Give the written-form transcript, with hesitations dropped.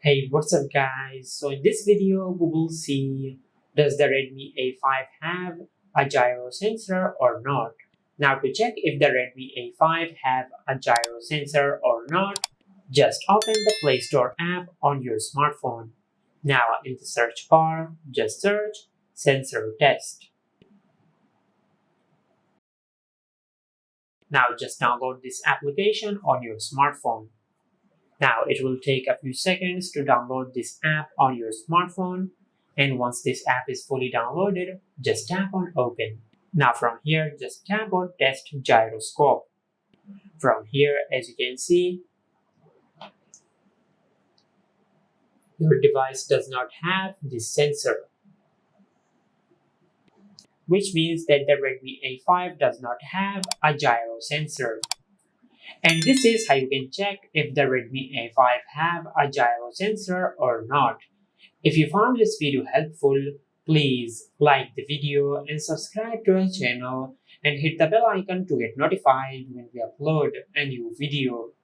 Hey, what's up guys? So in this video we will see, does the Redmi A5 have a gyro sensor or not? Now to check if the Redmi A5 have a gyro sensor or not, just open the Play Store app on your smartphone. Now in the search bar, just search sensor test. Now just download this application on your smartphone. Now it will take a few seconds to download this app on your smartphone, and once this app is fully downloaded, just tap on open. Now from here just tap on test gyroscope. From here, as you can see, your device does not have this sensor, which means that the Redmi A5 does not have a gyro sensor. And this is how you can check if the Redmi A5 have a gyro sensor or not. If you found this video helpful, please like the video and subscribe to our channel and hit the bell icon to get notified when we upload a new video.